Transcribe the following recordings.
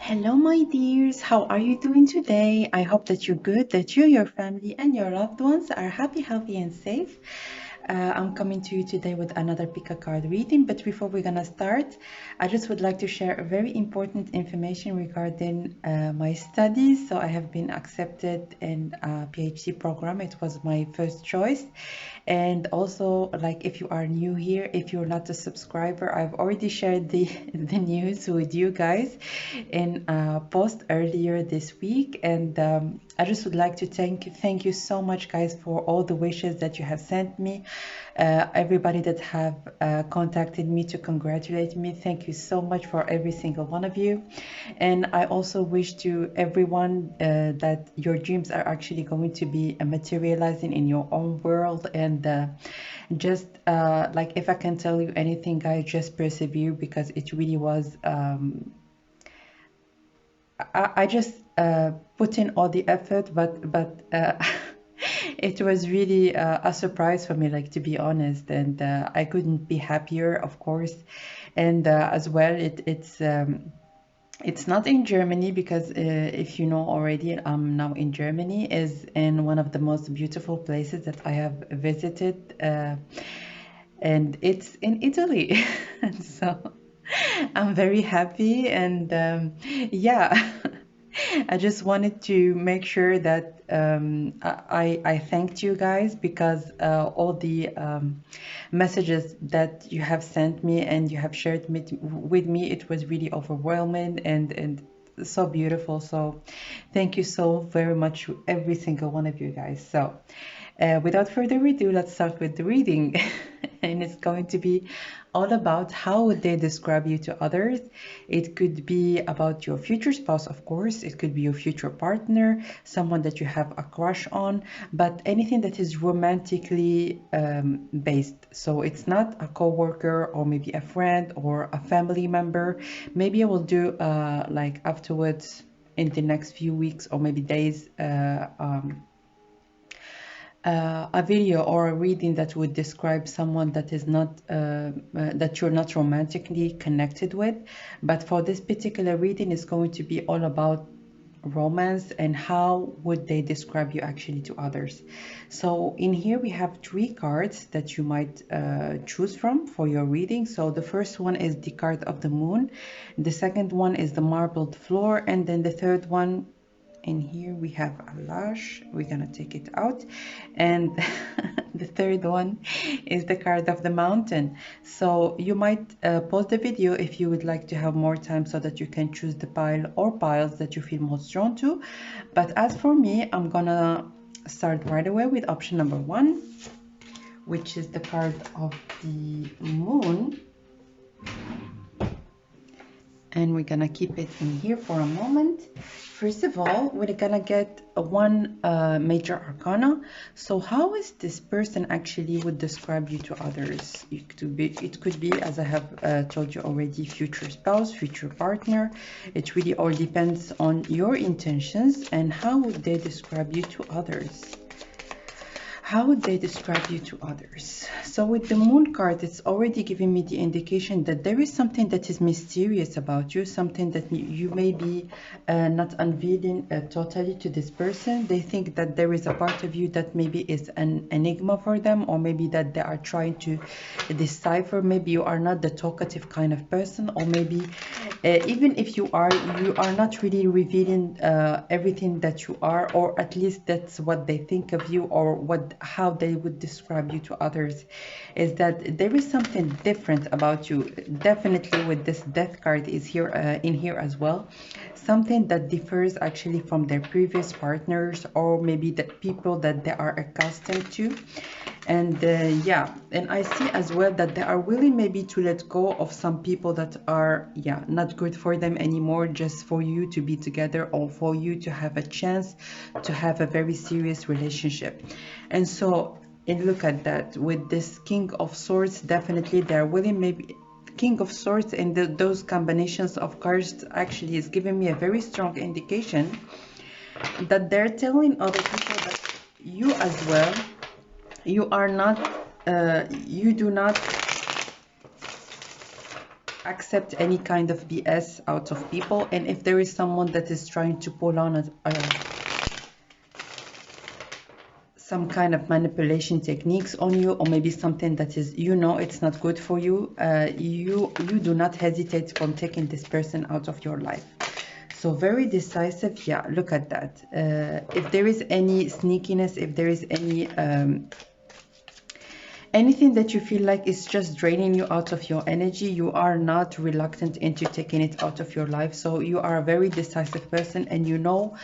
Hello, my dears. How are you doing today? I hope that you're good, that you, your family, and your loved ones are happy, healthy, and safe. I'm coming to you today with another pick a card reading, but before we're gonna start, I just would like to share a very important information regarding my studies. So I have been accepted in a PhD program. It was my first choice. And also, like, if you are new here, if you're not a subscriber, I've already shared the the news with you guys in a post earlier this week. And I just would like to thank you so much, guys, for all the wishes that you have sent me. Everybody that have contacted me to congratulate me, thank you so much for every single one of you. And I also wish to everyone that your dreams are actually going to be materializing in your own world. And just like, if I can tell you anything, guys, just persevere, because it really was I just put in all the effort, but it was really a surprise for me, like, to be honest. And I couldn't be happier, of course. And as well, it's not in Germany, because if you know already, I'm now in Germany, is in one of the most beautiful places that I have visited, and it's in Italy. So I'm very happy. And yeah. I just wanted to make sure that I thanked you guys, because all the messages that you have sent me and you have shared with me, it was really overwhelming and so beautiful. So thank you so very much, every single one of you guys. So without further ado, let's start with the reading. And it's going to be all about how would they describe you to others. It could be about your future spouse, of course. It could be your future partner, someone that you have a crush on, but anything that is romantically based. So it's not a coworker or maybe a friend or a family member. Maybe I will do like afterwards in the next few weeks or maybe days, a video or a reading that would describe someone that is not that you're not romantically connected with. But for this particular reading, it's going to be all about romance and how would they describe you actually to others. So in here we have three cards that you might choose from for your reading. So the first one is the card of the moon, the second one is the marbled floor, and then the third one, in here we have a lash. We're gonna take it out, and the third one is the card of the mountain. So you might pause the video if you would like to have more time, so that you can choose the pile or piles that you feel most drawn to. But as for me, I'm gonna start right away with option number one, which is the card of the moon. And we're gonna keep it in here for a moment. First of all, we're gonna get one major arcana. So how is this person actually would describe you to others? It could be, as I have told you already, future spouse, future partner. It really all depends on your intentions and how would they describe you to others. How would they describe you to others? So with the moon card, it's already giving me the indication that there is something that is mysterious about you, something that you may be not unveiling totally to this person. They think that there is a part of you that maybe is an enigma for them, or maybe that they are trying to decipher. Maybe you are not the talkative kind of person, or maybe even if you are not really revealing everything that you are, or at least that's what they think of you, or how they would describe you to others, is that there is something different about you. Definitely with this death card is here in here as well, something that differs actually from their previous partners, or maybe the people that they are accustomed to. And yeah, and I see as well that they are willing maybe to let go of some people that are, yeah, not good for them anymore, just for you to be together, or for you to have a chance to have a very serious relationship. And so, and look at that, with this King of Swords, definitely they're willing, maybe King of Swords, and those combinations of cards actually is giving me a very strong indication that they're telling other people that you as well, you are not you do not accept any kind of BS out of people. And if there is someone that is trying to pull on some kind of manipulation techniques on you, or maybe something that is, you know, it's not good for you, you do not hesitate from taking this person out of your life. So very decisive. Yeah, look at that. If there is any sneakiness, if there is any anything that you feel like is just draining you out of your energy, you are not reluctant into taking it out of your life. So you are a very decisive person, and you know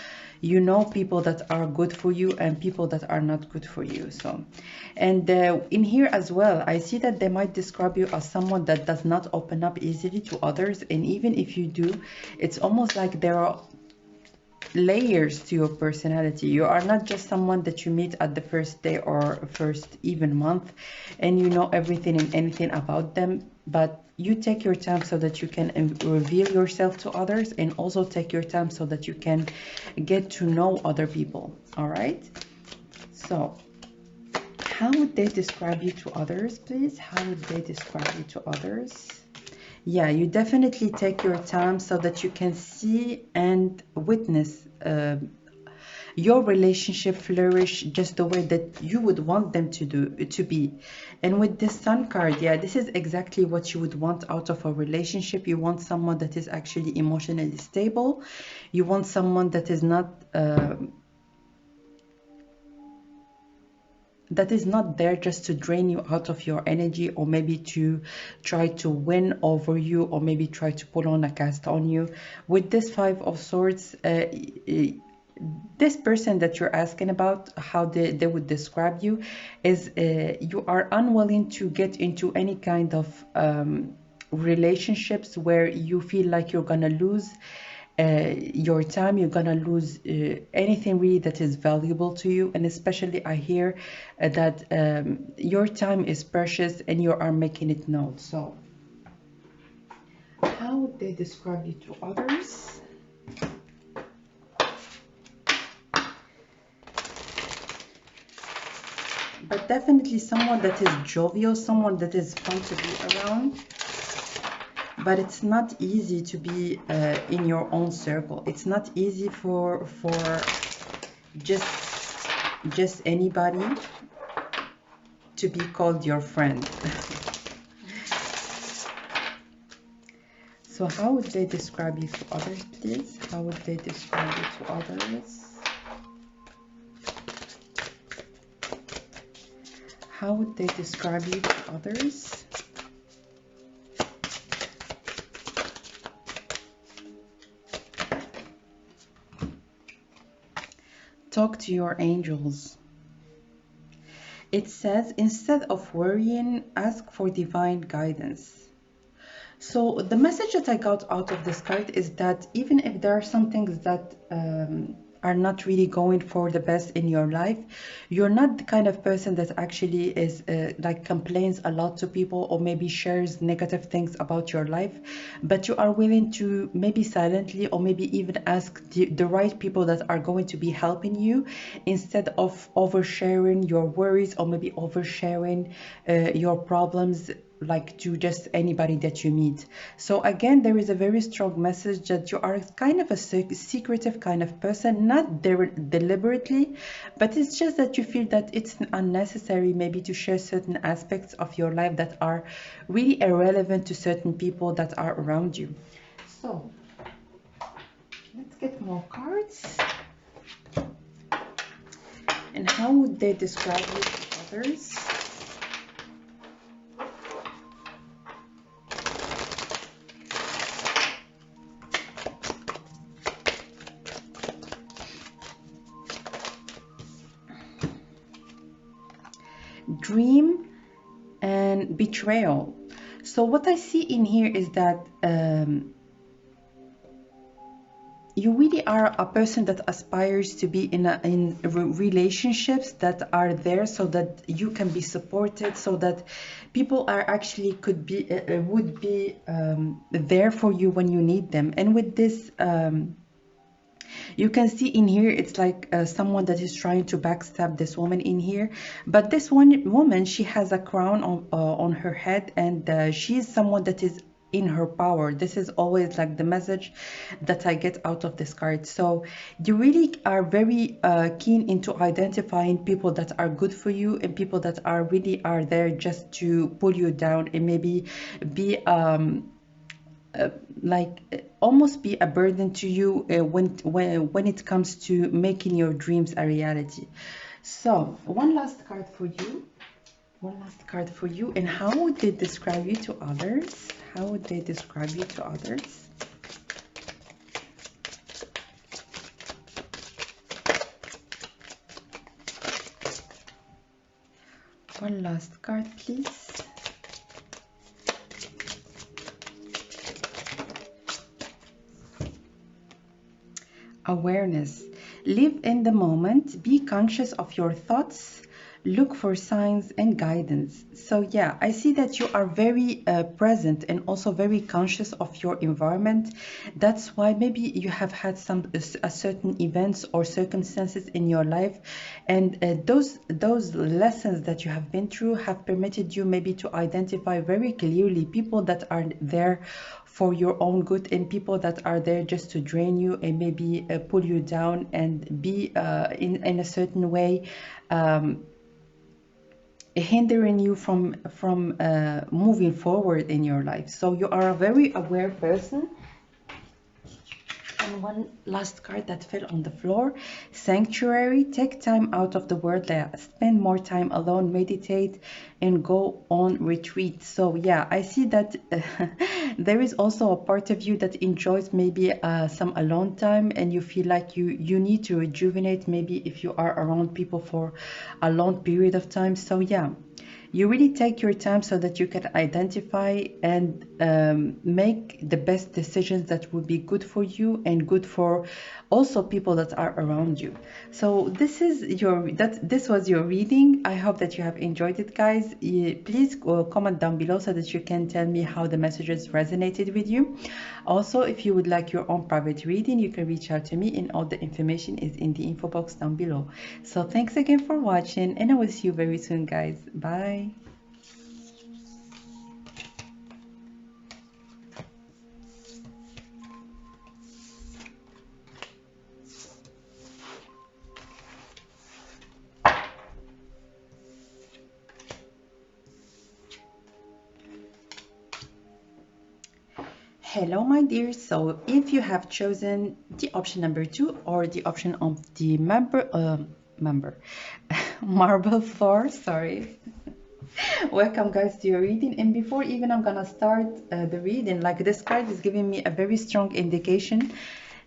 people that are good for you and people that are not good for you. So, and in here as well, I see that they might describe you as someone that does not open up easily to others. And even if you do, it's almost like there are layers to your personality. You are not just someone that you meet at the first day or first even month and you know everything and anything about them, but you take your time so that you can reveal yourself to others, and also take your time so that you can get to know other people. All right, so how would they describe you to others, please? How would they describe you to others? Yeah, you definitely take your time so that you can see and witness your relationship flourish just the way that you would want them to be. And with this Sun card, yeah, this is exactly what you would want out of a relationship. You want someone that is actually emotionally stable. You want someone that is not there just to drain you out of your energy, or maybe to try to win over you, or maybe try to pull on a cast on you. With this Five of Swords, this person that you're asking about, how they would describe you is you are unwilling to get into any kind of relationships where you feel like you're gonna lose your time, you're gonna lose anything really that is valuable to you. And especially I hear that your time is precious and you are making it known. So how would they describe you to others? But definitely someone that is jovial, someone that is fun to be around. But it's not easy to be in your own circle. It's not easy for just anybody to be called your friend. So how would they describe you to others, please? How would they describe you to others? How would they describe you to others? Talk to your angels. It says, instead of worrying, ask for divine guidance. So the message that I got out of this card is that even if there are some things that are not really going for the best in your life, you're not the kind of person that actually is like complains a lot to people, or maybe shares negative things about your life, but you are willing to maybe silently, or maybe even ask the right people that are going to be helping you, instead of oversharing your worries, or maybe oversharing your problems like to just anybody that you meet. So again, there is a very strong message that you are kind of a secretive kind of person, not deliberately, but it's just that you feel that it's unnecessary maybe to share certain aspects of your life that are really irrelevant to certain people that are around you. So let's get more cards. And how would they describe you to others? Dream and betrayal. So what I see in here is that you really are a person that aspires to be in relationships that are there so that you can be supported, so that people are actually would be there for you when you need them. And with this you can see in here, it's like someone that is trying to backstab this woman in here. But this woman, she has a crown on her head, and she is someone that is in her power. This is always like the message that I get out of this card. So you really are very keen into identifying people that are good for you and people that are really are there just to pull you down and maybe be almost be a burden to you when it comes to making your dreams a reality. So one last card for you. One last card for you. And how would they describe you to others? How would they describe you to others? One last card, please. Awareness. Live in the moment. Be conscious of your thoughts. Look for signs and guidance. So yeah, I see that you are very present and also very conscious of your environment. That's why maybe you have had some certain events or circumstances in your life, and those lessons that you have been through have permitted you maybe to identify very clearly people that are there for your own good and people that are there just to drain you and maybe pull you down and be in a certain way hindering you from moving forward in your life. So you are a very aware person. And one last card that fell on the floor, sanctuary. Take time out of the world, spend more time alone, meditate and go on retreat. So yeah, I see that there is also a part of you that enjoys maybe some alone time, and you feel like you need to rejuvenate maybe if you are around people for a long period of time. So yeah, you really take your time so that you can identify and make the best decisions that would be good for you and good for also people that are around you. So this was your reading. I hope that you have enjoyed it, guys. Please comment down below so that you can tell me how the messages resonated with you. Also, if you would like your own private reading, you can reach out to me, and all the information is in the info box down below. So thanks again for watching, and I will see you very soon, guys. Bye. Hello, my dears. So if you have chosen the option number 2 or the option of the marble floor, sorry. Welcome, guys, to your reading. And before even I'm gonna start the reading, like, this card is giving me a very strong indication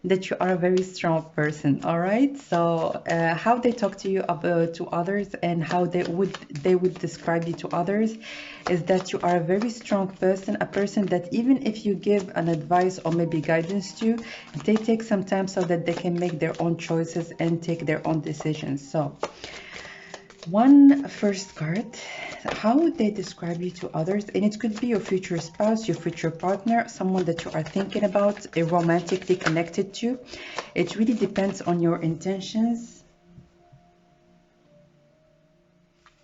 that you are a very strong person. All right, so how they talk to you about to others and how they would describe you to others is that you are a very strong person, a person that even if you give an advice or maybe guidance to, they take some time so that they can make their own choices and take their own decisions. So one first card, how would they describe you to others? And it could be your future spouse, your future partner, someone that you are thinking about, romantically connected to. It really depends on your intentions.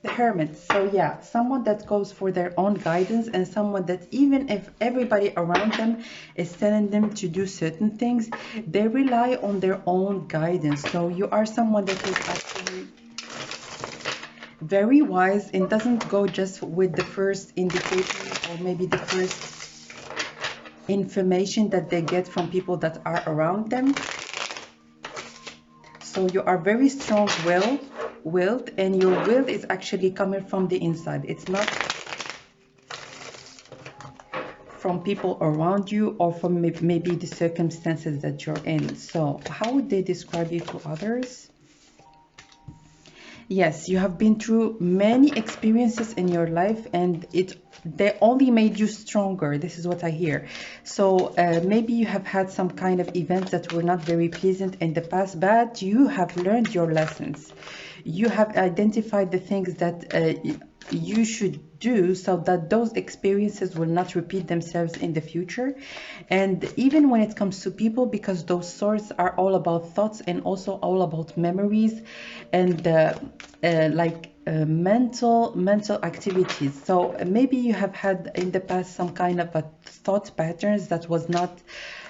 The Hermit. So yeah, someone that goes for their own guidance, and someone that even if everybody around them is telling them to do certain things, they rely on their own guidance. So you are someone that is actually very wise and doesn't go just with the first indication or maybe the first information that they get from people that are around them. So you are very strong-willed, and your will is actually coming from the inside. It's not from people around you or from maybe the circumstances that you're in. So how would they describe you to others? Yes, you have been through many experiences in your life, and they only made you stronger. This is what I hear. So maybe you have had some kind of events that were not very pleasant in the past, but you have learned your lessons. You have identified the things that you should do so that those experiences will not repeat themselves in the future. And even when it comes to people, because those swords are all about thoughts and also all about memories, and like mental activities. So maybe you have had in the past some kind of a thought patterns that was not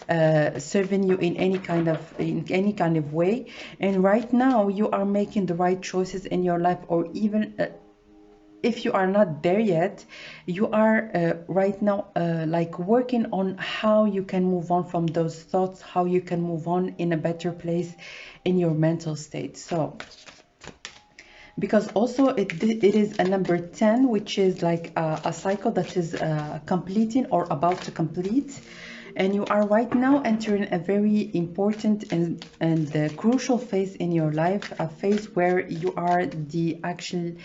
serving you in any kind of way, and right now you are making the right choices in your life, or even if you are not there yet, you are right now like working on how you can move on from those thoughts, how you can move on in a better place in your mental state. So because also it is a number 10, which is like a cycle that is completing or about to complete, and you are right now entering a very important and crucial phase in your life, a phase where you are the actual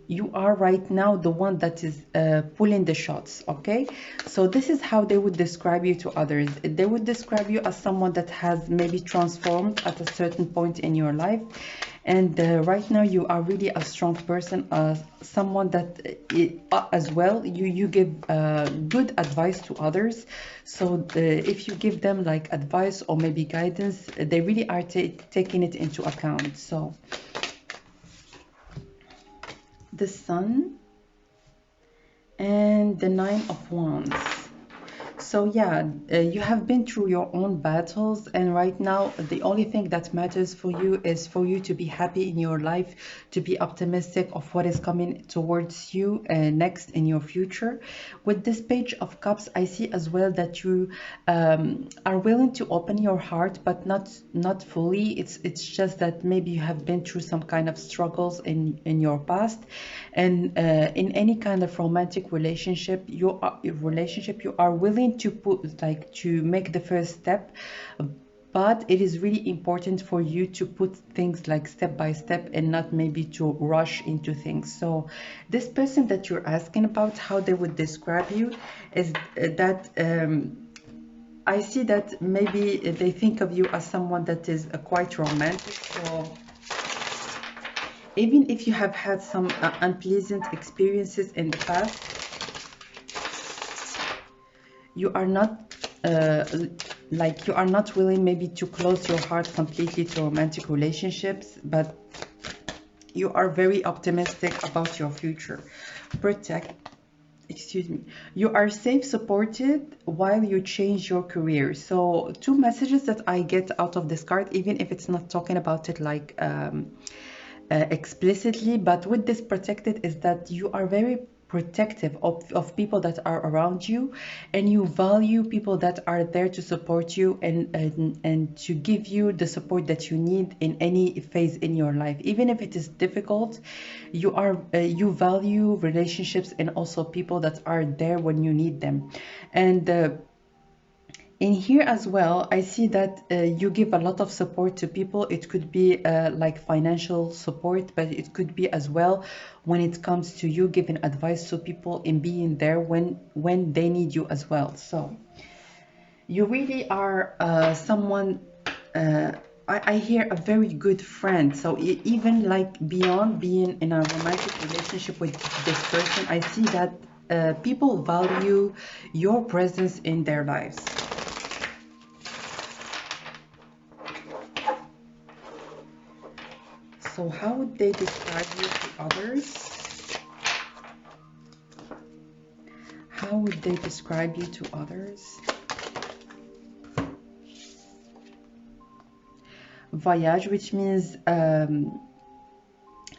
you are right now the one that is pulling the shots. Okay, so this is how they would describe you to others. They would describe you as someone that has maybe transformed at a certain point in your life, and right now you are really a strong person, someone that as well you give good advice to others. So if you give them like advice or maybe guidance, they really are taking it into account. So the Sun and the Nine of Wands. So yeah, you have been through your own battles, and right now the only thing that matters for you is for you to be happy in your life, to be optimistic of what is coming towards you next in your future. With this Page of Cups, I see as well that you are willing to open your heart, but not fully. It's just that maybe you have been through some kind of struggles in your past, and in any kind of romantic relationship, you are willing to make the first step, but it is really important for you to put things like step by step and not maybe to rush into things. So this person that you're asking about, how they would describe you, is that I see that maybe they think of you as someone that is quite romantic. So even if you have had some unpleasant experiences in the past, you are not you are not willing maybe to close your heart completely to romantic relationships, but you are very optimistic about your future. You are safe, supported while you change your career. So two messages that I get out of this card, even if it's not talking about it like explicitly, but with this protected, is that you are very protective of people that are around you, and you value people that are there to support you and to give you the support that you need in any phase in your life. Even if it is difficult, you value relationships and also people that are there when you need them. And in here as well, I see that you give a lot of support to people. It could be like financial support, but it could be as well when it comes to you giving advice to people and being there when they need you as well. So you really are someone, I hear a very good friend. So even like beyond being in a romantic relationship with this person, I see that people value your presence in their lives. So how would they describe you to others? How would they describe you to others? Voyage, which means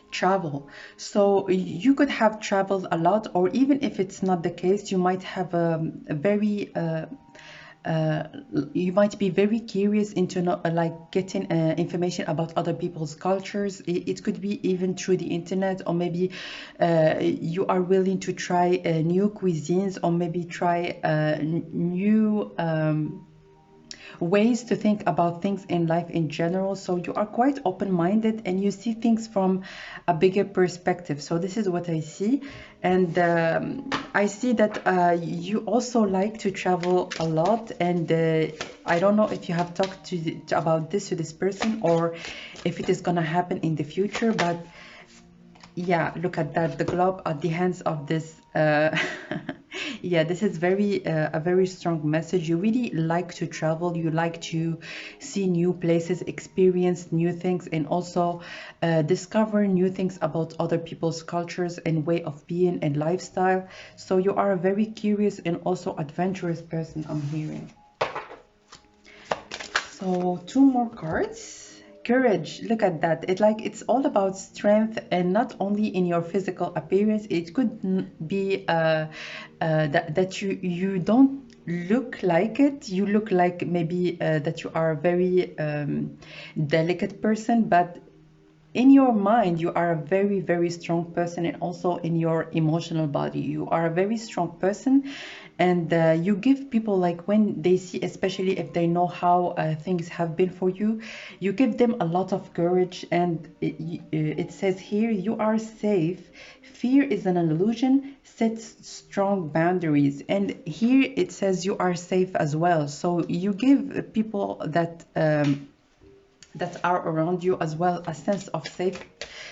travel. So you could have traveled a lot, or even if it's not the case, you might have a very you might be very curious into like getting information about other people's cultures. It could be even through the internet, or maybe you are willing to try new cuisines, or maybe try new ways to think about things in life in general. So you are quite open-minded and you see things from a bigger perspective. So this is what I see. And I see that you also like to travel a lot, and I don't know if you have talked about this to this person, or if it is gonna happen in the future, but yeah, look at that, the globe at the hands of this Yeah, this is very a very strong message. You really like to travel, you like to see new places, experience new things, and also discover new things about other people's cultures and way of being and lifestyle. So you are a very curious and also adventurous person, I'm hearing. So two more cards. Courage, look at that. It's all about strength, and not only in your physical appearance. It could be that you don't look like it. You look like maybe that you are a very delicate person, but in your mind you are a very, very strong person, and also in your emotional body you are a very strong person. And you give people, like when they see, especially if they know how things have been for you, you give them a lot of courage. And it says here, you are safe, fear is an illusion, set strong boundaries. And here it says you are safe as well, so you give people that that are around you as well a sense of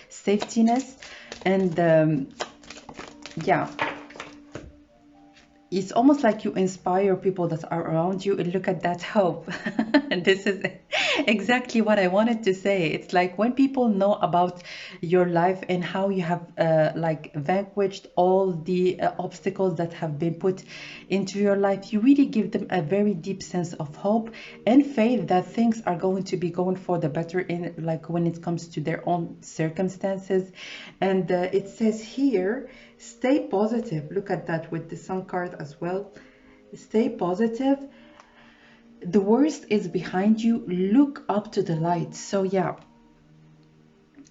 safetiness. And yeah, it's almost like you inspire people that are around you, and look at that hope. And this is exactly what I wanted to say. It's like when people know about your life and how you have like vanquished all the obstacles that have been put into your life, you really give them a very deep sense of hope and faith that things are going to be going for the better, in like when it comes to their own circumstances. And it says here, stay positive. Look at that with the sun card as well. Stay positive. The worst is behind you. Look up to the light. So yeah,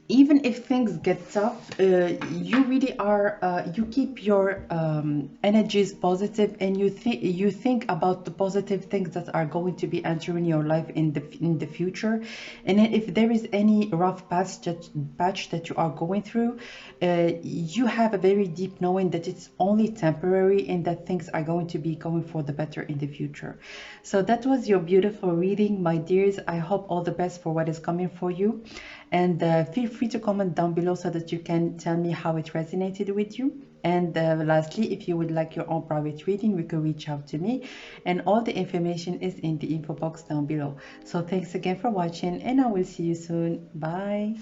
even if things get tough, you really are you keep your energies positive, and you think about the positive things that are going to be entering your life in the future. And if there is any rough patch that you are going through, you have a very deep knowing that it's only temporary, and that things are going to be going for the better in the future. So that was your beautiful reading, my dears. I hope all the best for what is coming for you. And feel free to comment down below so that you can tell me how it resonated with you. And lastly, if you would like your own private reading, you can reach out to me, and all the information is in the info box down below. So thanks again for watching, and I will see you soon. Bye.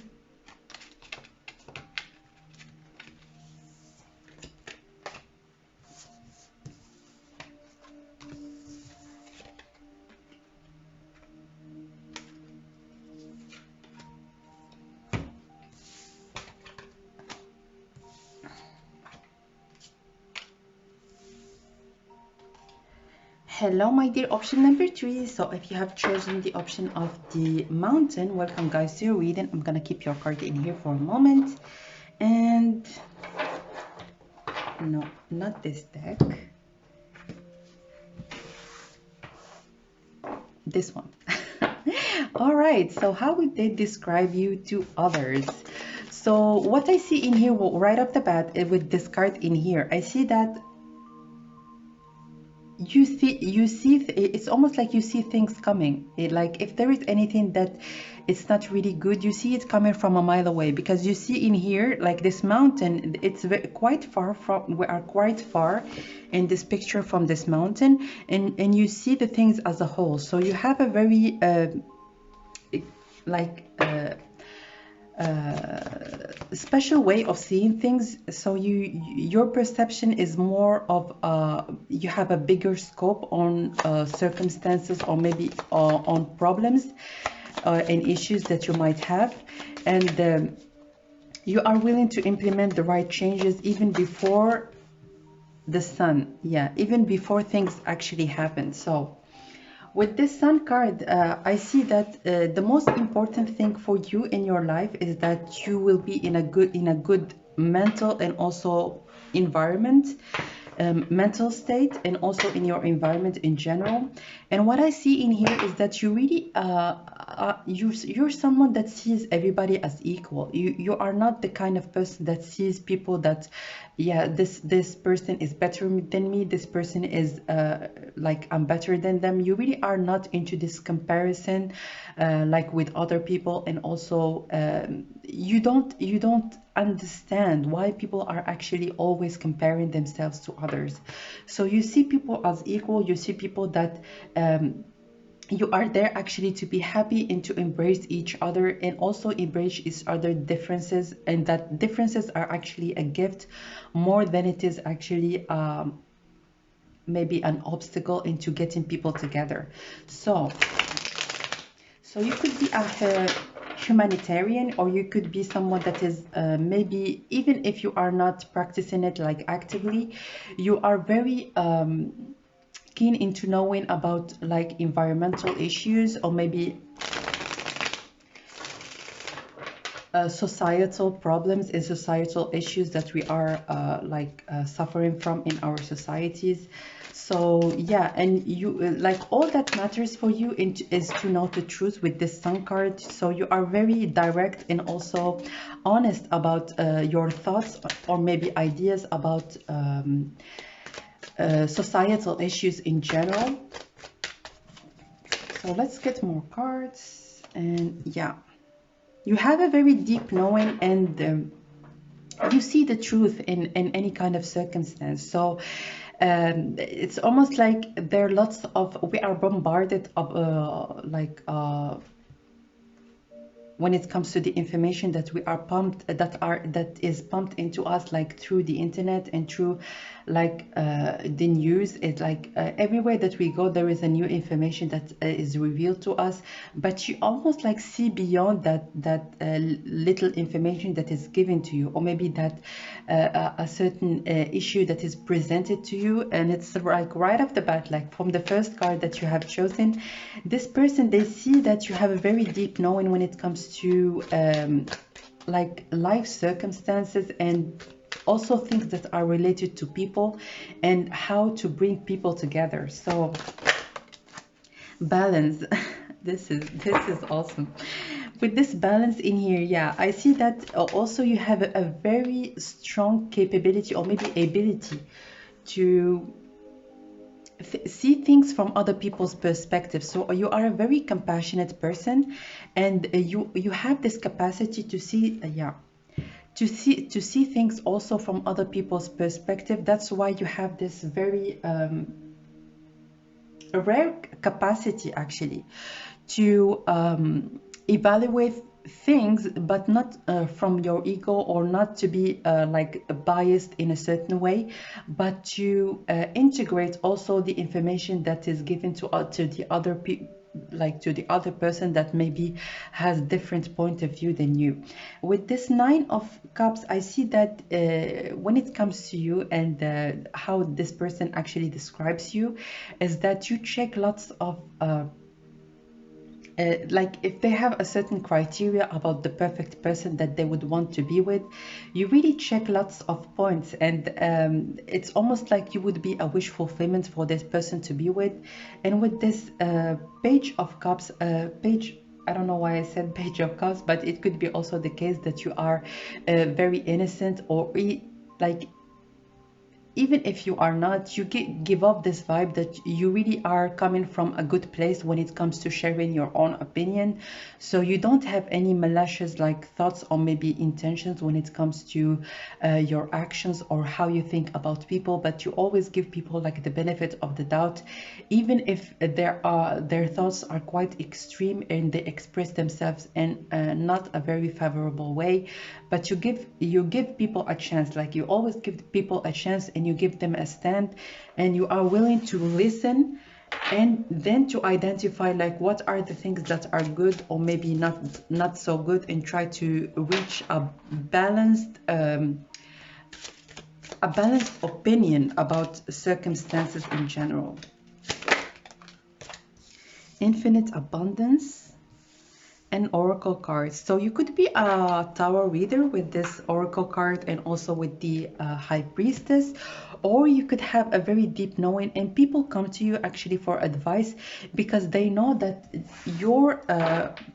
Hello, my dear. Option number 3. So if you have chosen the option of the mountain, welcome guys to your reading. I'm gonna keep your card in here for a moment. And no, not this deck, this one. All right, so how would they describe you to others? So what I see in here, well, right off the bat, with this card in here, I see that you see it's almost like you see things coming. Like if there is anything that it's not really good, you see it coming from a mile away, because you see in here, like this mountain, it's quite far from, we are quite far in this picture from this mountain, and you see the things as a whole. So you have a very special way of seeing things. So your perception is more of you have a bigger scope on circumstances, or maybe on problems and issues that you might have. And you are willing to implement the right changes even before the sun, yeah, even before things actually happen. So with this sun card, I see that the most important thing for you in your life is that you will be in a good mental and also environment, mental state, and also in your environment in general. And what I see in here is that you really you're someone that sees everybody as equal. You are not the kind of person that sees people that, yeah, this person is better than me, this person is like I'm better than them. You really are not into this comparison like with other people. And also you don't understand why people are actually always comparing themselves to others. So you see people as equal, you see people that you are there actually to be happy and to embrace each other, and also embrace each other differences, and that differences are actually a gift more than it is actually maybe an obstacle into getting people together. So you could be a humanitarian, or you could be someone that is maybe, even if you are not practicing it like actively, you are very keen into knowing about like environmental issues, or maybe societal problems and societal issues that we are suffering from in our societies. So yeah, and you like all that matters for you is to know the truth with this sun card. So you are very direct and also honest about your thoughts or maybe ideas about societal issues in general. So let's get more cards. And yeah, you have a very deep knowing, and you see the truth in any kind of circumstance. So it's almost like there are lots of, we are bombarded of when it comes to the information that we are pumped, that is pumped into us, like through the internet and through like the news. It's like everywhere that we go, there is a new information that is revealed to us, but you almost like see beyond that little information that is given to you, or maybe that a certain issue that is presented to you, and it's like right off the bat, like from the first card that you have chosen, this person, they see that you have a very deep knowing when it comes to like life circumstances, and also things that are related to people and how to bring people together. So balance. this is awesome. With this balance in here, yeah, I see that also you have a very strong capability, or maybe ability, to see things from other people's perspective. So you are a very compassionate person, and you have this capacity to see to see things also from other people's perspective. That's why you have this very rare capacity actually to evaluate things, but not from your ego, or not to be like biased in a certain way, but to integrate also the information that is given to the other people, like to the other person that maybe has different point of view than you. With this 9 of Cups, I see that when it comes to you, and how this person actually describes you, is that you check lots of like if they have a certain criteria about the perfect person that they would want to be with, you really check lots of points, and it's almost like you would be a wish fulfillment for this person to be with. And with this Page of Cups, I don't know why I said Page of Cups, but it could be also the case that you are very innocent, or like even if you are not, you give off this vibe that you really are coming from a good place when it comes to sharing your own opinion. So you don't have any malicious like thoughts or maybe intentions when it comes to your actions or how you think about people, but you always give people like the benefit of the doubt, even if their thoughts are quite extreme and they express themselves in not a very favorable way. But you give people a chance, like you always give people a chance, and you give them a stand, and you are willing to listen, and then to identify like what are the things that are good or maybe not so good, and try to reach a balanced opinion about circumstances in general. Infinite abundance and oracle cards. So you could be a tarot reader with this oracle card and also with the high priestess, or you could have a very deep knowing, and people come to you actually for advice because they know that your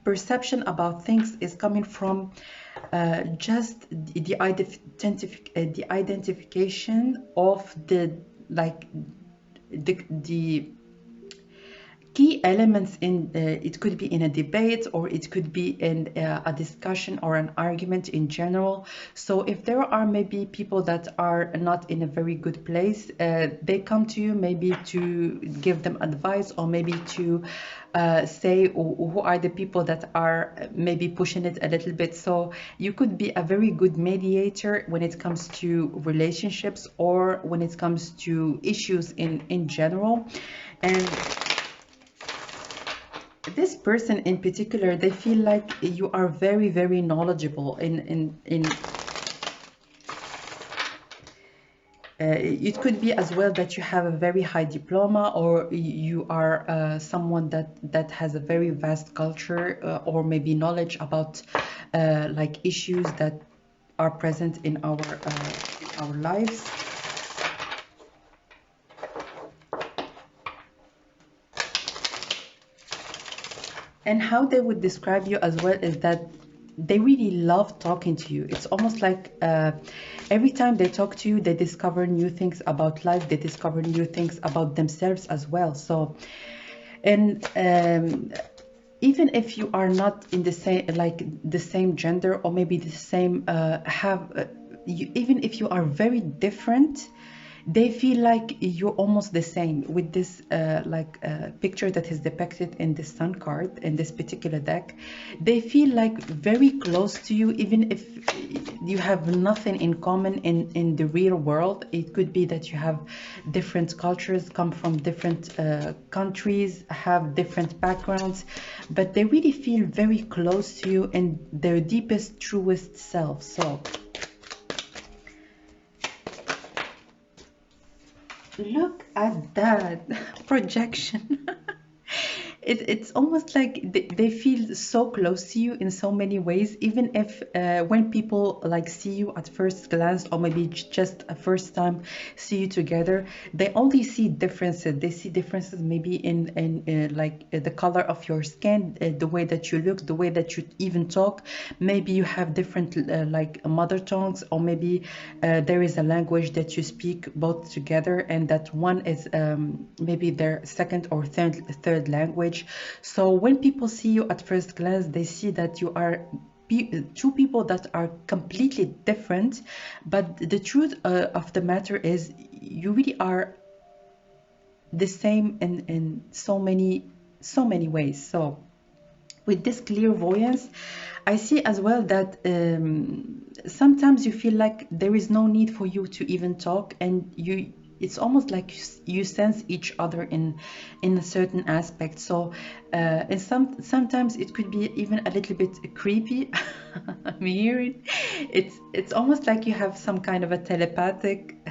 perception about things is coming from just the identification of the key elements in it could be in a debate, or it could be in a discussion or an argument in general. So if there are maybe people that are not in a very good place, they come to you maybe to give them advice, or maybe to say who are the people that are maybe pushing it a little bit. So you could be a very good mediator when it comes to relationships, or when it comes to issues in general. And this person in particular, they feel like you are very, very knowledgeable in it could be as well that you have a very high diploma, or you are someone that has a very vast culture, or maybe knowledge about like issues that are present in our lives. And how they would describe you as well is that they really love talking to you. It's almost like every time they talk to you, they discover new things about life, they discover new things about themselves as well. So, and even if you are not in the same, like the same gender, or maybe the same even if you are very different, they feel like you're almost the same. With this picture that is depicted in the sun card in this particular deck, they feel like very close to you, even if you have nothing in common in the real world. It could be that you have different cultures, come from different countries, have different backgrounds, but they really feel very close to you in their deepest, truest self. So look at that projection. It's almost like they feel so close to you in so many ways, even if when people like see you at first glance, or maybe just a first time see you together, they only see differences. They see differences maybe in like the color of your skin, the way that you look, the way that you even talk. Maybe you have different like mother tongues, or maybe there is a language that you speak both together, and that one is maybe their second or third language. So when people see you at first glance, they see that you are two people that are completely different, but the truth of the matter is you really are the same in so many ways. So with this clairvoyance, I see as well that sometimes you feel like there is no need for you to even talk, and it's almost like you sense each other in a certain aspect. So and sometimes it could be even a little bit creepy. I'm hearing it's almost like you have some kind of a telepathic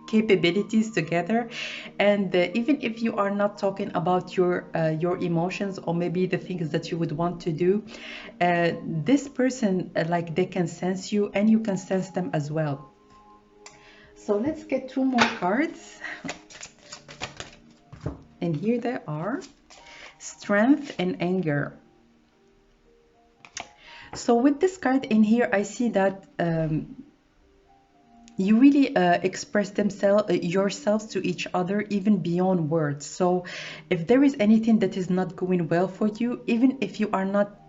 capabilities together. And even if you are not talking about your emotions, or maybe the things that you would want to do, this person like they can sense you, and you can sense them as well. So let's get two more cards. And here they are: strength and anger. So with this card in here, I see that you really express yourselves to each other, even beyond words. So if there is anything that is not going well for you, even if you are not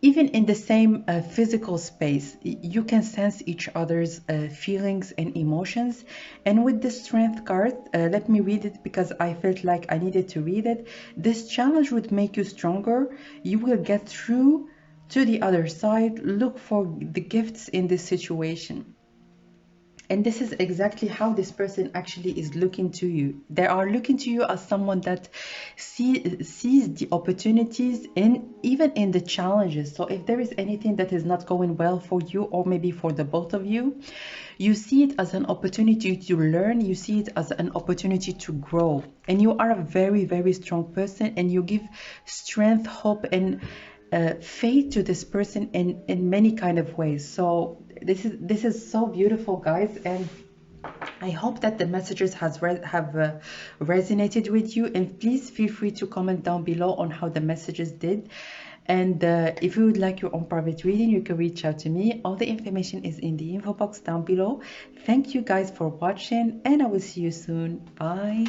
even in the same physical space, you can sense each other's feelings and emotions. And with the strength card, let me read it because I felt like I needed to read it. This challenge would make you stronger. You will get through to the other side. Look for the gifts in this situation. And this is exactly how this person actually is looking to you. They are looking to you as someone that sees the opportunities even in the challenges. So if there is anything that is not going well for you, or maybe for the both of you, you see it as an opportunity to learn. You see it as an opportunity to grow. And you are a very, very strong person, and you give strength, hope, and faith to this person in many kind of ways. So this is so beautiful, guys, and I hope that the messages have resonated with you. And please feel free to comment down below on how the messages did. And if you would like your own private reading, you can reach out to me. All the information is in the info box down below. Thank you guys for watching, and I will see you soon. Bye.